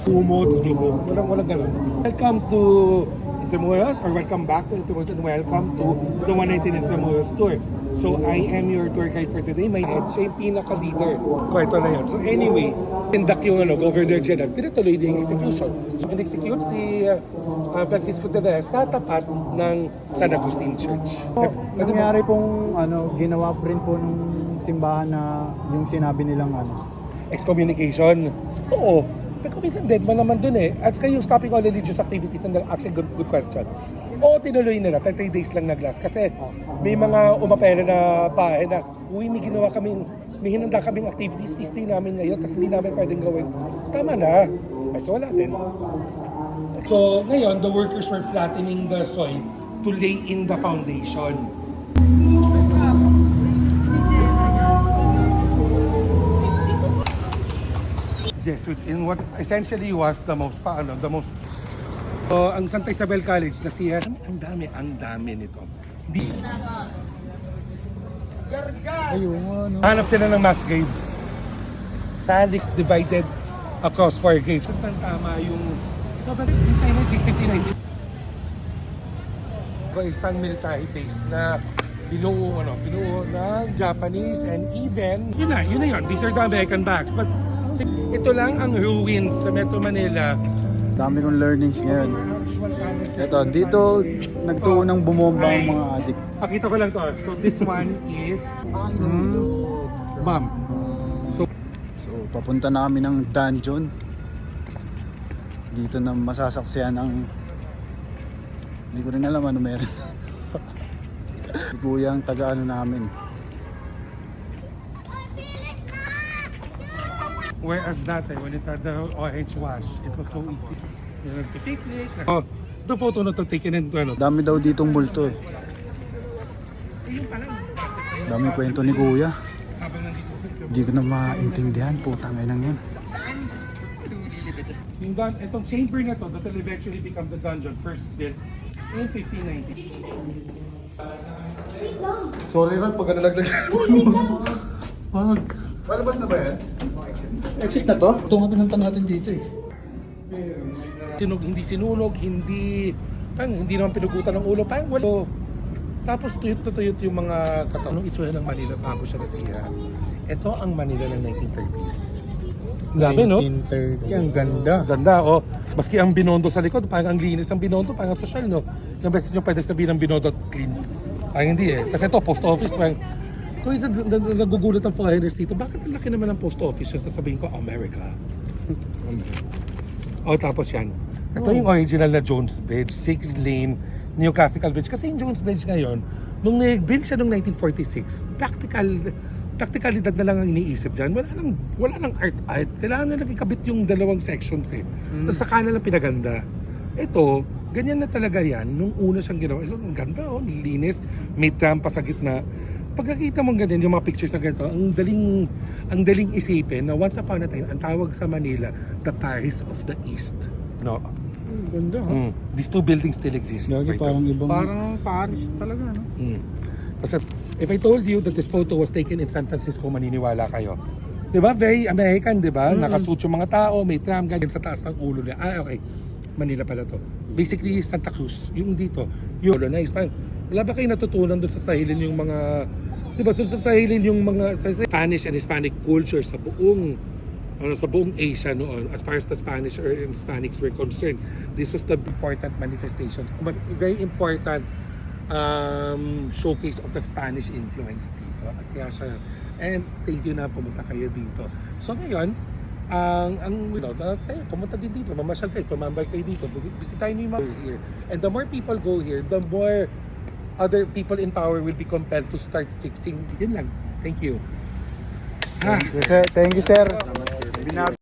Kumo, tapos lugo. Walang ganun. Welcome to Intramuros, or welcome back to Intramuros, and welcome to the 119 Intramuros Tour. So I am your tour guide for today. My head, siya yung pinaka-leader. Ito na yun. So anyway, tindak yung Governor General, pinatuloy din yung execution. So in-execute si Francisco Teves sa tapat ng San Agustin Church. Nangyari pong ginawa rin po nung simbahan na yung sinabi nilang Excommunication. Oo. Pero minsan dead man naman dun eh. At saka yung stopping all religious activities, and actually good question. Oo, tinuloy nila. 3 days lang nag-last. Kasi may mga umapela na pahe na, may ginawa kaming, may hinanda kaming activities, feast day namin ngayon, tapos hindi namin pwedeng gawin. Tama na. Ay, so wala din. So ngayon, the workers were flattening the soil to lay in the foundation. Jesuits in what essentially was the most ang Santa Isabel College na siya, ang dami nito. ayun Hanap sila ng mass grave. Salix divided across 4 graves. So saan tama yung 1659 isang military base na binuo ng Japanese, and even yun na yun. These are the American bags, but ito lang ang ruins sa Metro Manila. Dami kong learnings ngayon. Ito, dito nagtuunang bumomba ang mga adik. Pakita ko lang to. So this one is bomb. So papunta na kami ng dungeon. Dito na masasaksiyan ang, hindi ko rin alam ano meron. Si Kuya ang taga namin. Whereas dati, when it had the orange wash, it was so easy. Yung nagpipiknik. Oh, the photo na to taken in Dami daw ditong multo eh. Dami kwento ni Kuya. Hindi ko na maintindihan, putang ina yan. Itong chamber na to, that will eventually become the dungeon, first built in 1590. Sorry Ron, pag nalaglag. Wag. Palabas na ba yan? Exist na to? Ito nga pinunta natin dito eh. Hindi sinunog, hindi naman pinugutan ng ulo, parang wala. Tapos tuyot na tuyot yung mga katawan. Nung itsura ng Manila bago siya nasira. Ito ang Manila ng 1930s. Grabe, no? 1930. Ang ganda. Ganda, oh. Maski ang Binondo sa likod, parang ang linis ng Binondo, parang social, no? Yung best nyo pwede sabihin ng Binondo clean. Parang hindi eh. Kasi ito, post office, parang kung isa nagugulat ang foreigners dito, bakit ang laki naman ng post office? Just sabihin ko, America. Tapos yan. Ito yung original na Jones Bridge, 6-lane neoclassical bridge. Kasi yung Jones Bridge ngayon, nung nag-build siya noong 1946, practicalidad na lang ang iniisip dyan. Wala nang art. Kailangan na lang ikabit yung dalawang sections eh. Tapos saka na lang pinaganda. Ito, ganyan na talaga yan. Nung una siyang ginawa, ang ganda linis, may tram pa sa gitna. Pag nakita mong ganyan, yung mga pictures na ganito, ang daling isipin na once upon a time, ang tawag sa Manila, the Paris of the East. No? Ganda These 2 buildings still exist. Gagi, parang ibang... Parang Paris talaga, no? Kasi if I told you that this photo was taken in San Francisco, maniniwala kayo. Diba? Very American, diba? Nakasuit yung mga tao, may tram, ganyan sa taas ng ulo niya. Okay. Manila pala to. Basically, Santa Cruz, yung dito. Yung colonized. Wala ba kayo natutunan doon sa sahilin yung mga... Diba? So, sa sahilin yung mga Spanish and Hispanic culture sa buong Asia noon, as far as the Spanish or Hispanics were concerned. This was the important manifestation. Very important showcase of the Spanish influence dito. At kaya siya, and thank you na pumunta kayo dito. So ngayon, pumunta din dito, mamasyal kayo, tumambay kayo dito, bisitahin niyo yung mga here. And the more people go here, the more other people in power will be compelled to start fixing. Yun lang. Thank you. Thank you, sir.